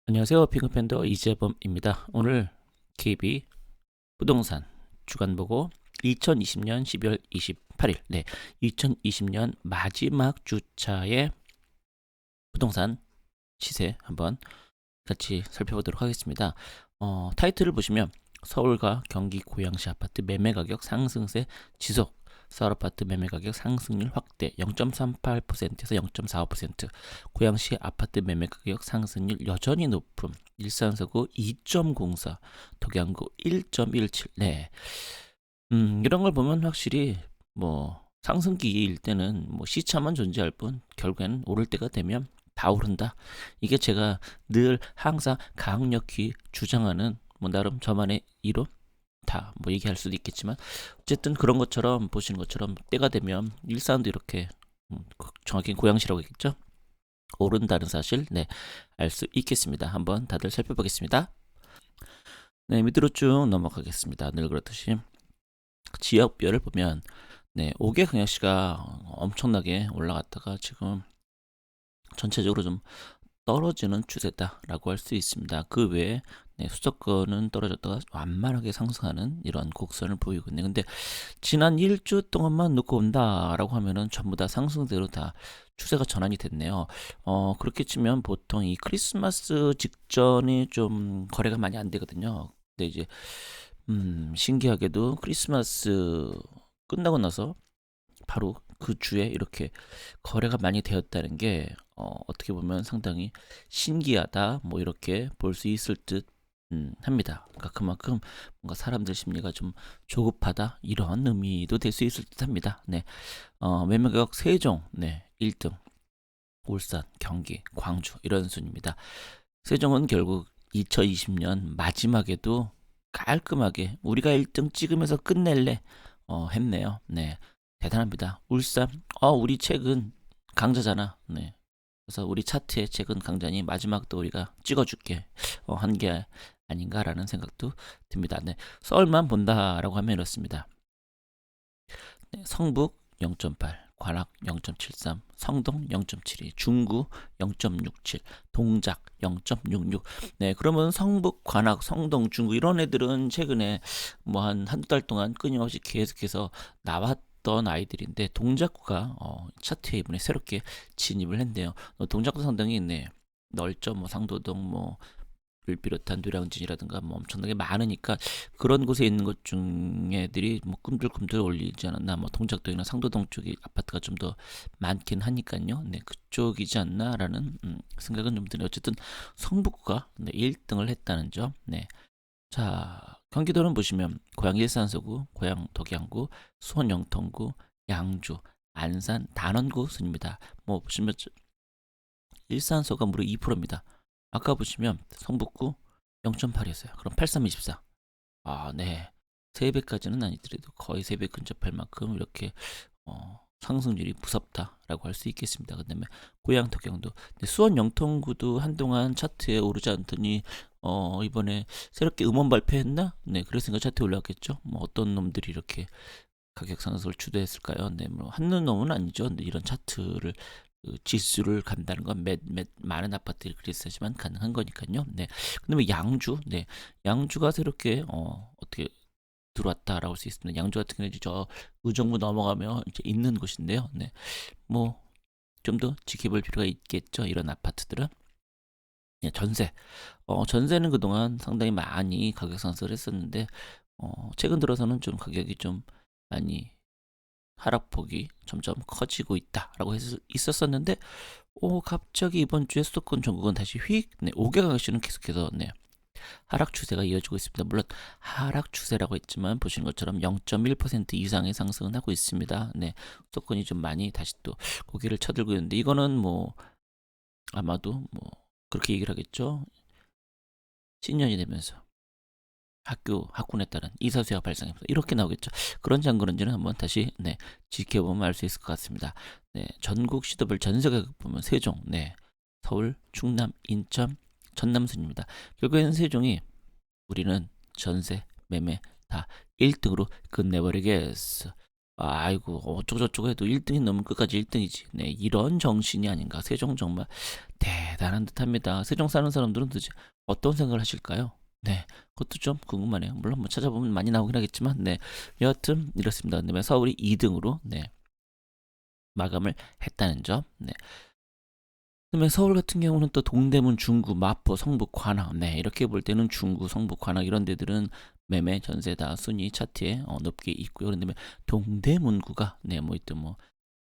안녕하세요. 핑크팬더 이재범입니다. 오늘 KB 부동산 주간보고 2020년 12월 28일 2020년 마지막 주차의 부동산 시세 한번 같이 살펴보도록 하겠습니다. 타이틀을 보시면 서울과 경기 고양시 아파트 매매가격 상승세 지속, 서울 아파트 매매가격 상승률 확대 0.38%에서 0.45%, 고양시 아파트 매매가격 상승률 여전히 높음, 일산서구 2.04, 독양구 1.17. 이런 걸 보면 확실히 상승기일 때는 시차만 존재할 뿐 결국에는 오를 때가 되면 다 오른다. 이게 제가 늘 항상 강력히 주장하는 나름 저만의 이론 다 얘기할 수도 있겠지만 어쨌든 그런 것처럼 보시는 것처럼 때가 되면 일산도 이렇게 정확히 고양시라고 했겠죠. 오른다는 사실 알 수 있겠습니다. 한번 다들 살펴보겠습니다. 밑으로 쭉 넘어가겠습니다. 늘 그렇듯이 지역별을 보면 5개 광역시가 엄청나게 올라갔다가 지금 전체적으로 좀 떨어지는 추세다라고 할 수 있습니다. 그 외에 수도권은 떨어졌다가 완만하게 상승하는 이런 곡선을 보이고 있네요. 근데 지난 1주 동안만 놓고 온다라고 하면은 전부 다 상승대로 다 추세가 전환이 됐네요. 그렇게 치면 보통 이 크리스마스 직전이 좀 거래가 많이 안 되거든요. 근데 이제 신기하게도 크리스마스 끝나고 나서 바로 그 주에 이렇게 거래가 많이 되었다는 게 어떻게 보면 상당히 신기하다 이렇게 볼 수 있을 듯 합니다. 그러니까 그만큼 뭔가 사람들 심리가 좀 조급하다 이런 의미도 될 수 있을 듯 합니다. 매매가격 세종 1등, 울산, 경기, 광주 이런 순입니다. 세종은 결국 2020년 마지막에도 깔끔하게 우리가 1등 찍으면서 끝낼래 했네요. 대단합니다. 울산, 우리 책은 강자잖아. 그래서 우리 차트의 책은 강자니 마지막도 우리가 찍어줄게 한 게 아닌가라는 생각도 듭니다. 서울만 본다라고 하면 이렇습니다. 성북 0.8, 관악 0.73, 성동 0.72, 중구 0.67, 동작 0.66. 그러면 성북, 관악, 성동, 중구 이런 애들은 최근에 한두 달 동안 끊임없이 계속해서 나왔던 아이들인데 동작구가 차트에 이번에 새롭게 진입을 했네요. 동작구 상당히 넓죠. 상도동 를 비롯한 노량진이라든가 엄청나게 많으니까 그런 곳에 있는 것 중에들이 꿈틀꿈틀 올리지 않았나. 동작동이나 상도동 쪽이 아파트가 좀 더 많긴 하니까요. 그쪽이지 않나라는 생각은 좀 드네요. 어쨌든 성북구가 1등을 했다는 점. 자, 경기도는 보시면 고양 일산서구, 고양 덕양구, 수원 영통구, 양주, 안산, 단원구 순입니다. 보시면 일산서가 무려 2%입니다. 아까 보시면 성북구 0.8이었어요. 그럼 8324. 네. 3배까지는 아니더라도 거의 3배 근접할 만큼 이렇게 상승률이 무섭다라고 할 수 있겠습니다. 그다음에 고양 덕경도 수원 영통구도 한동안 차트에 오르지 않더니 이번에 새롭게 음원 발표했나? 그래서 차트에 올라왔겠죠. 어떤 놈들이 이렇게 가격 상승을 주도했을까요? 한눈 놈은 아니죠. 이런 차트를 지수를 간다는 건 많은 아파트들이 그랬었지만 가능한 거니까요. 그다음에 양주, 양주가 새롭게 어떻게 들어왔다라고 할 수 있습니다. 양주 같은 경우는 저 의정부 넘어가면 이제 있는 곳인데요. 좀 더 지켜볼 필요가 있겠죠. 이런 아파트들은. 전세. 전세는 그동안 상당히 많이 가격 상승을 했었는데 최근 들어서는 좀 가격이 좀 많이 하락폭이 점점 커지고 있다라고 있었었는데 갑자기 이번 주에 수도권 전국은 다시 5개 강시는 계속해서 하락 추세가 이어지고 있습니다. 물론 하락 추세라고 했지만 보시는 것처럼 0.1% 이상의 상승은 하고 있습니다. 수도권이 좀 많이 다시 또 고개를 쳐들고 있는데 이거는 아마도 그렇게 얘기를 하겠죠. 신년이 되면서 학군에 따른 이사수야 발생합니다. 이렇게 나오겠죠. 그런지 안 그런지는 한번 다시 지켜보면 알 수 있을 것 같습니다. 전국 시도별 전세 가격 보면 세종, 서울, 충남, 인천, 전남 순입니다. 결국에는 세종이 우리는 전세, 매매 다 1등으로 끝내버리겠어. 아이고 어쩌고저쩌고 해도 1등이 넘으면 끝까지 1등이지. 네, 이런 정신이 아닌가. 세종 정말 대단한 듯합니다. 세종 사는 사람들은 도대체 어떤 생각을 하실까요? 네, 그것도 좀 궁금하네요. 물론 뭐 찾아보면 많이 나오긴 하겠지만, 네, 여하튼 이렇습니다. 그다음에 서울이 2등으로 네, 마감을 했다는 점. 네. 그다음에 서울 같은 경우는 또 동대문, 중구, 마포, 성북, 관악. 네, 이렇게 볼 때는 중구, 성북, 관악 이런 데들은 매매 전세 다 순위 차트에 높게 있고요. 그다음에 동대문구가 네, 뭐 있던 뭐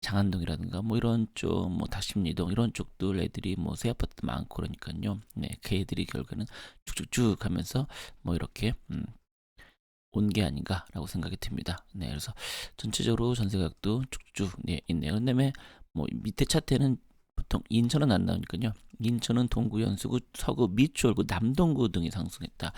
장안동이라든가 뭐 이런 쪽, 뭐 다심리동 이런 쪽들 애들이 뭐 새 아파트 많고 그러니까요. 네, 그 애들이 결국에는 쭉쭉쭉 하면서 뭐 이렇게 온 게 아닌가라고 생각이 듭니다. 네, 그래서 전체적으로 전세 가격도 쭉쭉 네, 있네요. 그다음에 뭐 밑에 차트에는 보통 인천은 안 나오니까요. 인천은 동구, 연수구, 서구, 미추홀구, 남동구 등이 상승했다.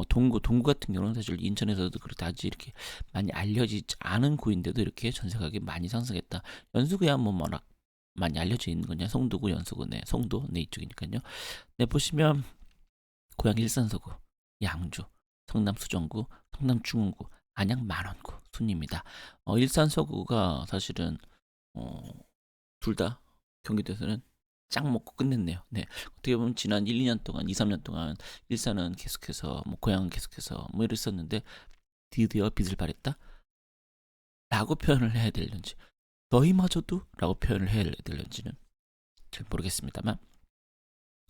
동구 같은 경우는 사실 인천에서도 그렇게 아직 이렇게 많이 알려지지 않은 구인데도 이렇게 전세 가격이 많이 상승했다. 연수구야 뭐 워낙 많이 알려져 있는 거냐. 송도구, 연수구, 네, 송도, 네 이쪽이니까요. 네, 보시면 고양 일산서구, 양주, 성남 수정구, 성남 중흥구, 안양 만원구 순입니다. 일산 서구가 사실은 어, 둘 다 경기도에서는 짱 먹고 끝냈네요. 네, 어떻게 보면 지난 1, 2년 동안, 2, 3년 동안 일산은 계속해서 뭐 고양은 계속해서 뭐 이랬었는데 드디어 빛을 발했다? 라고 표현을 해야 될는지 너희마저도 라고 표현을 해야 될는지는 잘 모르겠습니다만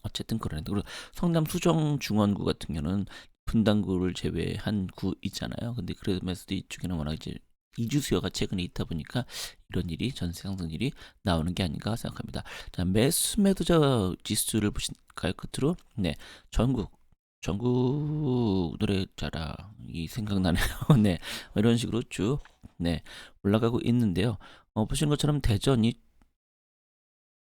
어쨌든 그러네. 그리고 성남 수정 중원구 같은 경우는 분당구를 제외한 구 있잖아요. 근데 그러면서도 이쪽에는 워낙 이제 이주 수요가 최근에 있다 보니까 이런 일이 전세 상승률이 나오는 게 아닌가 생각합니다. 자, 매수 매도자 지수를 보실까요? 끝으로 네, 전국 노래 자랑이 생각나네요. 네, 이런 식으로 쭉 네, 올라가고 있는데요. 보시는 것처럼 대전이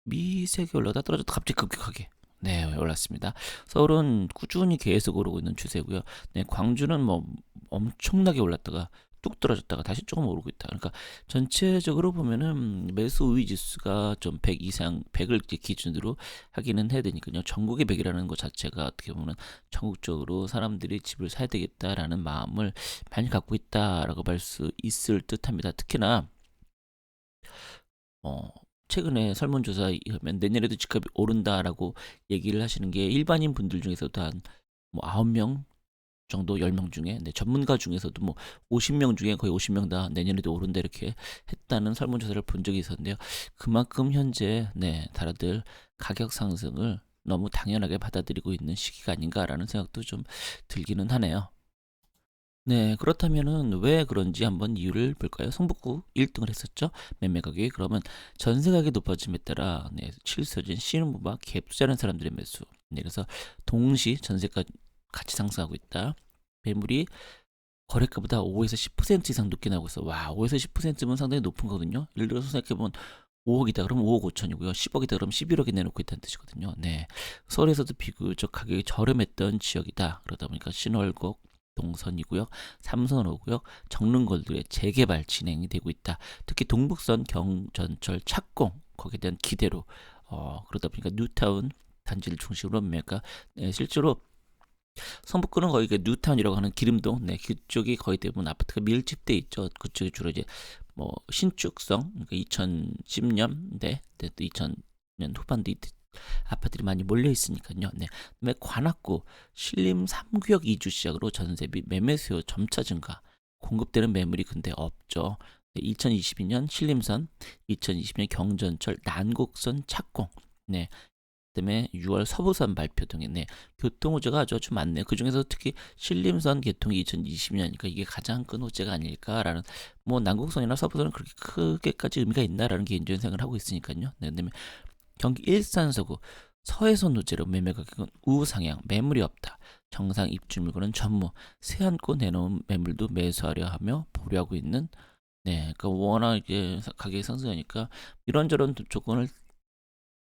미세게 올라다 떨어졌다 갑자기 급격하게 네, 올랐습니다. 서울은 꾸준히 계속 오르고 있는 추세고요. 네, 광주는 뭐 엄청나게 올랐다가 뚝 떨어졌다가 다시 조금 오르고 있다. 그러니까 전체적으로 보면은 매수 우위 지수가 좀 100 이상, 100을 기준으로 하기는 해야 되니까요. 전국의 100이라는 것 자체가 어떻게 보면 전국적으로 사람들이 집을 사야 되겠다라는 마음을 많이 갖고 있다라고 볼 수 있을 듯합니다. 특히나 어, 최근에 설문조사에 의하면 내년에도 집값이 오른다라고 얘기를 하시는 게 일반인 분들 중에서도 한 뭐 9명 정도 10명 중에 네, 전문가 중에서도 뭐 50명 중에 거의 50명 다 내년에도 오른다 이렇게 했다는 설문조사를 본 적이 있었는데요. 그만큼 현재 네, 다들 가격 상승을 너무 당연하게 받아들이고 있는 시기가 아닌가라는 생각도 좀 들기는 하네요. 네, 그렇다면은 왜 그런지 한번 이유를 볼까요? 성북구 1등을 했었죠. 매매 가격이 그러면 전세 가격이 높아짐에 따라 네, 실수요진, 신혼부부, 갭 투자하는 사람들의 매수. 네, 그래서 동시 전세가 같이 상승하고 있다. 매물이 거래가보다 5에서 10% 이상 높게 나오고 있어. 와, 5에서 10%면 상당히 높은 거거든요. 예를 들어서 생각해보면 5억이다 그러면 5억 5천이고요. 10억이다 그러면 11억이 내놓고 있다는 뜻이거든요. 네, 서울에서도 비교적 가격이 저렴했던 지역이다. 그러다 보니까 신월곡 동선이고요. 삼선호고요. 정릉골드의 재개발 진행이 되고 있다. 특히 동북선 경전철 착공 거기에 대한 기대로 그러다 보니까 뉴타운 단지를 중심으로 매가 네, 실제로 성북구는 거의 그 뉴타운이라고 하는 기름동 네, 그쪽이 거의 대부분 아파트가 밀집돼 있죠. 그쪽이 주로 이제 뭐 신축성 그러니까 2010년대 또 2000년 후반대 이때 아파트들이 많이 몰려 있으니까요. 네. 그다음에 관악구 신림 3구역 이주 시작으로 전세 및 매매 수요 점차 증가. 공급되는 매물이 근데 없죠. 네, 2022년 신림선, 2020년 경전철 난곡선 착공. 네. 그다음에 6월 서부선 발표 등의 네, 교통 호재가 아주 많네요. 그 중에서 특히 신림선 개통이 2020년이니까 이게 가장 큰 호재가 아닐까라는 뭐 난곡선이나 서부선은 그렇게 크게까지 의미가 있나라는 개인적인 생각을 하고 있으니까요. 네, 그다음에 경기 일산 서구 서해선 노제로 매매 가격은 우상향 매물이 없다. 정상 입주 물건은 전무 세안고 내놓은 매물도 매수하려 하며 보류하고 있는 네, 그러니까 워낙 이게 가격이 상승하니까 이런저런 조건을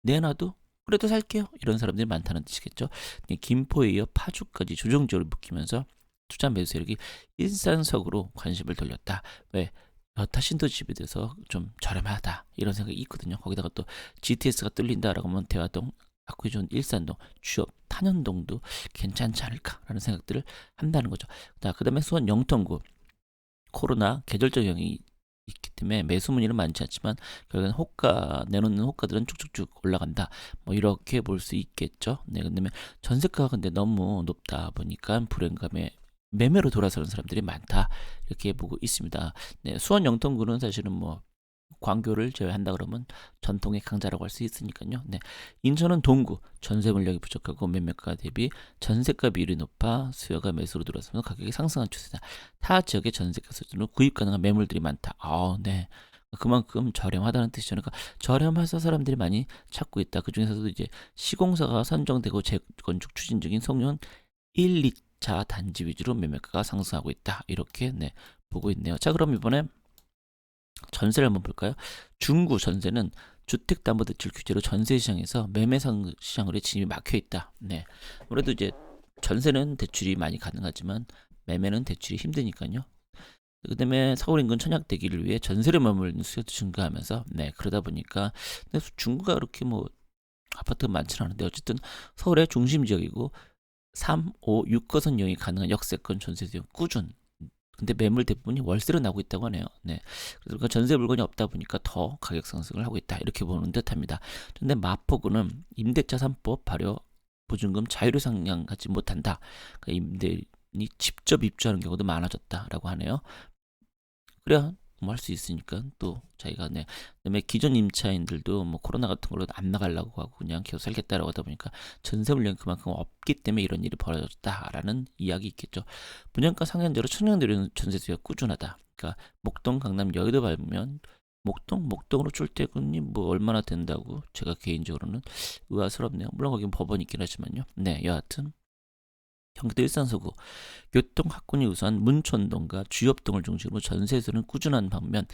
내놔도 그래도 살게요. 이런 사람들이 많다는 뜻이겠죠. 네, 김포에 이어 파주까지 조정적으로 묶이면서 투자 매수 세력이 일산석으로 관심을 돌렸다. 왜? 여타 신도집에 대해서 좀 저렴하다 이런 생각이 있거든요. 거기다가 또 GTS가 뚫린다라고 하면 대화동, 압구정, 일산동, 취업, 탄현동도 괜찮지 않을까라는 생각들을 한다는 거죠. 자, 그다음에 수원 영통구 코로나 계절적 영향이 있기 때문에 매수 문의는 많지 않지만 결국엔 호가 내놓는 호가들은 쭉쭉쭉 올라간다. 뭐 이렇게 볼 수 있겠죠. 네, 근데 전세가가 근데 너무 높다 보니까 불안감에 매매로 돌아서는 사람들이 많다. 이렇게 보고 있습니다. 네, 수원 영통구는 사실은 뭐 광교를 제외한다 그러면 전통의 강자라고 할 수 있으니까요. 네. 인천은 동구 전세 물량이 부족하고 매매가 대비 전세가 비율이 높아 수요가 매수로 들어서면서 가격이 상승한 추세다. 타 지역의 전세가 수준으로 구입 가능한 매물들이 많다. 네. 그만큼 저렴하다는 뜻이죠. 그러니까 저렴해서 사람들이 많이 찾고 있다. 그 중에서도 이제 시공사가 선정되고 재건축 추진 중인 송년 1, 2차 단지 위주로 매매가가 상승하고 있다. 이렇게 네, 보고 있네요. 자, 그럼 이번에 전세를 한번 볼까요? 중구 전세는 주택담보대출 규제로 전세 시장에서 매매 시장으로 진입이 막혀 있다. 네. 아무래도 이제 전세는 대출이 많이 가능하지만 매매는 대출이 힘드니까요. 그다음에 서울 인근 청약대기를 위해 전세를 머무르는 수요도 증가하면서 네, 그러다 보니까 근데 중구가 그렇게 뭐 아파트가 많지는 않은데 어쨌든 서울의 중심 지역이고 3, 5, 6거선 이용이 가능한 역세권 전세 수요 꾸준. 근데 매물 대부분이 월세로 나오고 있다고 하네요. 네. 그러니까 전세 물건이 없다 보니까 더 가격 상승을 하고 있다. 이렇게 보는 듯합니다. 근데 마포구는 임대차 3법 발효 보증금 자유로 상향하지 못한다. 그러니까 임대인이 직접 입주하는 경우도 많아졌다라고 하네요. 그래야 뭐 할 수 있으니까 또 자기가 네. 그다음에 기존 임차인들도 뭐 코로나 같은 걸로 안 나가려고 하고 그냥 계속 살겠다라고 하다 보니까 전세 물량이 그만큼 없기 때문에 이런 일이 벌어졌다라는 이야기 있겠죠. 분양가 상한제로 청약내리는 전세 수요가 꾸준하다. 그러니까 목동, 강남, 여의도 밟으면 목동으로 출퇴근이 뭐 얼마나 된다고 제가 개인적으로는 의아스럽네요. 물론 거긴 법원이 있긴 하지만요. 네, 여하튼 경기도 일산서구 교통학군이 우수한 문촌동과 주엽동을 중심으로 전세수는 꾸준한 반면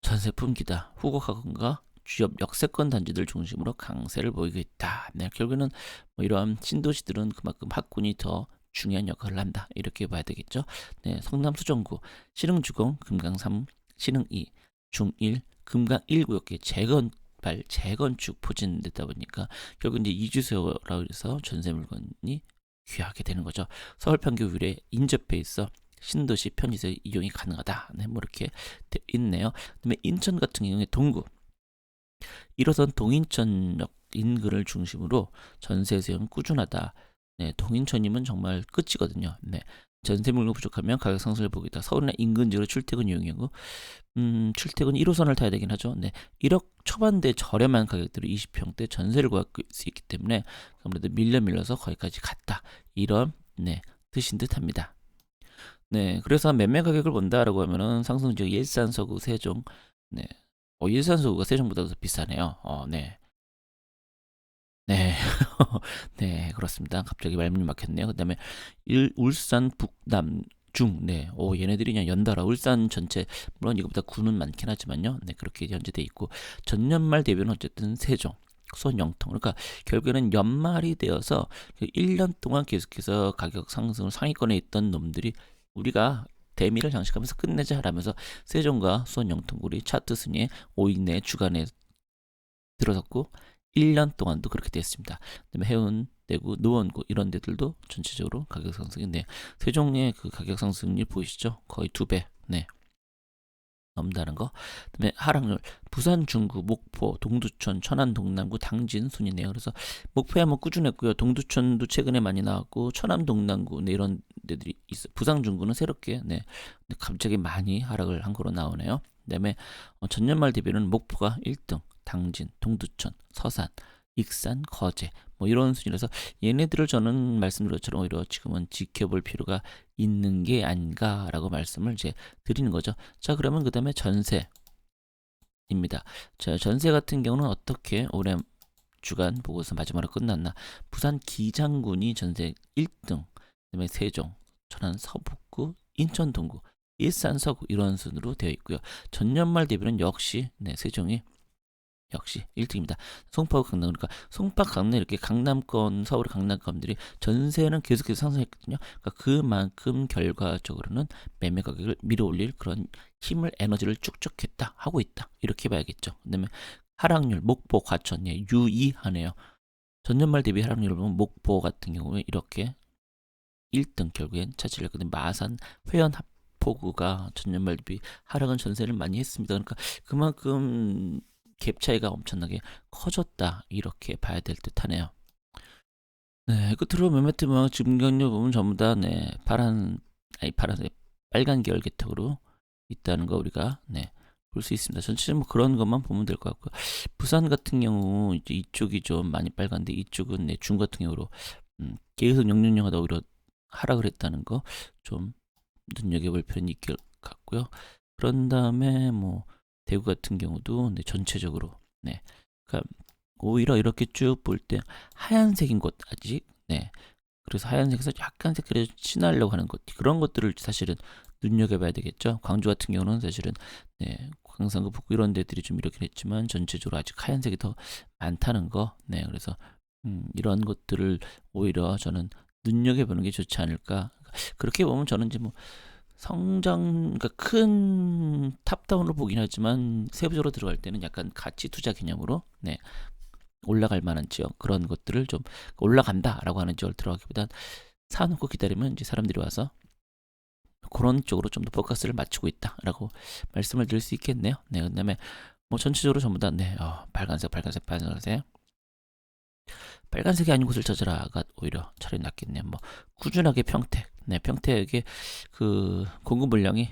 전세 품기다. 후곡학군과 주엽 역세권 단지들 중심으로 강세를 보이고 있다. 네, 결국에는 뭐 이러한 신도시들은 그만큼 학군이 더 중요한 역할을 한다. 이렇게 봐야 되겠죠. 네, 성남 수정구 신흥주공 금강 3, 신흥 2, 중1, 금강 1구역에 재건축 포진되다 보니까 결국 이제 이주세요라고 해서 전세 물건이 귀하게 되는 거죠. 서울 판교 위례 인접해 있어 신도시 편의세 이용이 가능하다. 네, 뭐 이렇게 돼 있네요. 그다음에 인천 같은 경우에 동구 1호선 동인천역 인근을 중심으로 전세 수요는 꾸준하다. 네, 동인천이면 정말 끝이거든요. 네. 전세 물건 부족하면 가격 상승을 보고 있다. 서울이나 인근 지역으로 출퇴근 이용이고 출퇴근 1호선을 타야 되긴 하죠. 네. 1억 초반대 저렴한 가격대로 20평대 전세를 구할 수 있기 때문에 아무래도 밀려서 거기까지 갔다. 이런 네, 뜻인 듯합니다. 네. 그래서 매매 가격을 본다라고 하면은 상승 지역 일산, 서구, 세종. 네. 일산, 서구가 세종보다 더 비싸네요. 네. 네. 네, 그렇습니다. 갑자기 말문이 막혔네요. 그다음에 울산 북남 중, 네, 얘네들이 그냥 연달아 울산 전체 물론 이거보다 구는 많긴 하지만요. 네, 그렇게 현재돼 있고 전년 말 대비는 어쨌든 세종, 수원 영통. 그러니까 결국에는 연말이 되어서 1년 동안 계속해서 가격 상승을 상위권에 있던 놈들이 우리가 대미를 장식하면서 끝내자라면서 세종과 수원 영통구리 차트 순위에 5위 내 주간에 들어섰고 1년 동안도 그렇게 됐습니다. 그다음에 해운, 대구, 노원구 이런 데들도 전체적으로 가격 상승이 네. 세종의 그 가격 상승률 보이시죠? 거의 2배. 네. 넘다는 거. 그다음에 하락률 부산, 중구, 목포, 동두천, 천안, 동남구, 당진 순이네요. 그래서 목포야 뭐 꾸준했고요. 동두천도 최근에 많이 나왔고 천안, 동남구 네, 이런 데들이 있어. 부산, 중구는 새롭게 네. 갑자기 많이 하락을 한 거로 나오네요. 그다음에 전년 말 대비는 목포가 1등, 당진, 동두천, 서산, 익산, 거제 뭐 이런 순이라서 얘네들을 저는 말씀드린 것처럼 오히려 지금은 지켜볼 필요가 있는 게 아닌가라고 말씀을 이제 드리는 거죠. 자, 그러면 그 다음에 전세입니다. 자, 전세 같은 경우는 어떻게 올해 주간 보고서 마지막으로 끝났나? 부산 기장군이 전세 1등, 그다음에 세종, 천안 서북구, 인천 동구, 일산 서구 이런 순으로 되어 있고요. 전년 말 대비는 역시 네, 세종이 역시 1등입니다. 송파구 강남 그러니까 송파 강남 이렇게 강남권 서울 강남권들이 전세는 계속해서 상승했거든요. 그러니까 그만큼 결과적으로는 매매 가격을 밀어올릴 그런 힘을 에너지를 쭉쭉 했다 하고 있다 이렇게 봐야겠죠. 그다음에 하락률 목포 과천 예, 유의하네요. 전년 말 대비 하락률을 보면 목포 같은 경우에 이렇게 1등 결국엔 차지를 했거든요. 마산 회원 하포구가 전년 말 대비 하락은 전세를 많이 했습니다. 그러니까 그만큼 갭 차이가 엄청나게 커졌다 이렇게 봐야 될 듯하네요. 네, 끝으로 매매트만 증강료 보면 전부 다 네, 빨간 계열 개턱으로 있다는 거 우리가 네, 볼 수 있습니다. 전체적으로 뭐 그런 것만 보면 될 것 같고요. 부산 같은 경우 이제 이쪽이 좀 많이 빨간데 이쪽은 네, 중 같은 경우로 계속 영년영하다 오히려 하락을 했다는 거 좀 눈여겨볼 필요는 있을 것 같고요. 그런 다음에 뭐 대구 같은 경우도 네, 전체적으로 네, 그러니까 오히려 이렇게 쭉 볼 때 하얀색인 곳 아직 네, 그래서 하얀색에서 약간 색깔이 진하려고 하는 것 그런 것들을 사실은 눈여겨봐야 되겠죠. 광주 같은 경우는 사실은 네, 광산구 북구 이런 데들이 좀 이렇긴 했지만 전체적으로 아직 하얀색이 더 많다는 거. 네, 그래서 이런 것들을 오히려 저는 눈여겨보는 게 좋지 않을까. 그렇게 보면 저는 이제 뭐 성장, 그러니까 큰 탑다운으로 보긴 하지만 세부적으로 들어갈 때는 약간 가치 투자 개념으로 네, 올라갈 만한 지역 그런 것들을 좀 올라간다라고 하는 지역을 들어가기보단 사놓고 기다리면 이제 사람들이 와서 그런 쪽으로 좀 더 포커스를 맞추고 있다라고 말씀을 드릴 수 있겠네요. 네, 그다음에 뭐 전체적으로 전부 다 네, 빨간색, 빨간색, 빨간색. 빨간색이 아닌 곳을 찾아라가 오히려 차라리 낫겠네요. 뭐 꾸준하게 평택, 네, 평택의 그 공급 물량이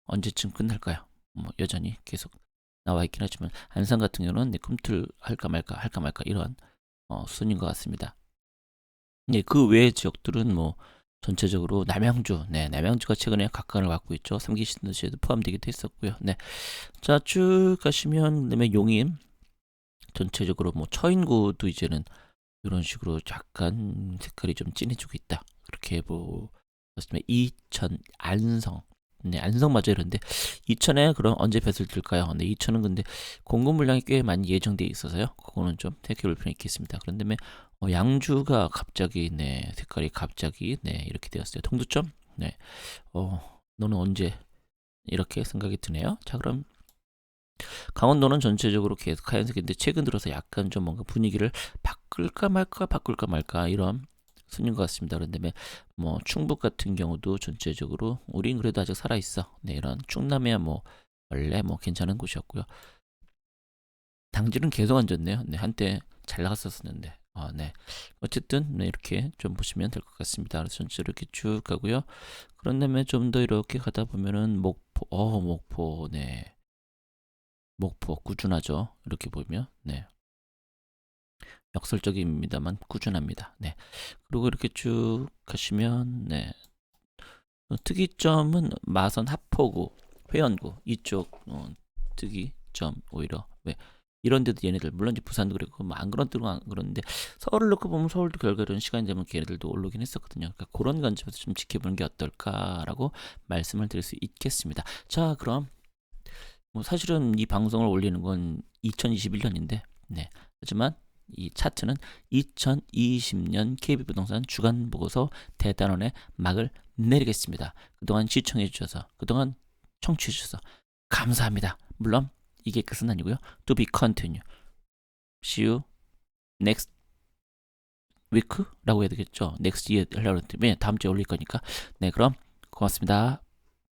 언제쯤 끝날까요? 뭐 여전히 계속 나와 있긴 하지만 안산 같은 경우는 네, 꿈틀 할까 말까 이런 순인 것 같습니다. 네, 그 외의 지역들은 뭐 전체적으로 남양주, 네, 남양주가 최근에 각광을 받고 있죠. 3기 신도시에도 포함되기도 했었고요. 네, 자 쭉 가시면 그다음에 용인 전체적으로 뭐 처인구도 이제는 이런 식으로 약간 색깔이 좀 진해지고 있다. 그렇게 보았습니다. 이천, 안성. 네, 안성마저 이런데 이천에 그럼 언제 벼슬 들까요? 네, 이천은 근데 공급 물량이 꽤 많이 예정돼 있어서요. 그거는 좀 생각해볼 필요 있겠습니다. 그런데 양주가 갑자기 네, 색깔이 갑자기 네, 이렇게 되었어요. 동두점? 네. 너는 언제 이렇게 생각이 드네요. 자, 그럼 강원도는 전체적으로 계속 하얀색인데 최근 들어서 약간 좀 뭔가 분위기를 바꿀까 말까 이런 순인 것 같습니다. 그런데 뭐 충북 같은 경우도 전체적으로 우린 그래도 아직 살아 있어. 네, 이런 충남이야 뭐 원래 뭐 괜찮은 곳이었고요. 당진은 계속 안 좋네요. 네, 한때 잘 나갔었는데. 네. 어쨌든 네, 이렇게 좀 보시면 될 것 같습니다. 그래서 전체로 이렇게 쭉 가고요. 그런 다음에 좀 더 이렇게 가다 보면은 목포, 네. 목포 꾸준하죠. 이렇게 보면 네. 역설적입니다만 꾸준합니다. 네. 그리고 이렇게 쭉 가시면 네. 특이점은 마선 하포구, 회원구 이쪽 특이점 오히려 왜 이런 데도 얘네들 물론 이제 부산도 그랬고 뭐 안 그런 데도 안 그러는데 서울을 놓고 보면 서울도 결과적으로 시간이 되면 걔네들도 오르긴 했었거든요. 그러니까 그런 관점에서 좀 지켜보는 게 어떨까라고 말씀을 드릴 수 있겠습니다. 자, 그럼 뭐 사실은 이 방송을 올리는 건 2021년인데, 네. 하지만 이 차트는 2020년 KB부동산 주간 보고서 대단원의 막을 내리겠습니다. 그동안 시청해 주셔서, 그동안 청취해 주셔서 감사합니다. 물론 이게 끝은 아니고요. To be continue. See you next week라고 해야 되겠죠. Next year 하려고 했더니 다음 주에 올릴 거니까. 네, 그럼 고맙습니다.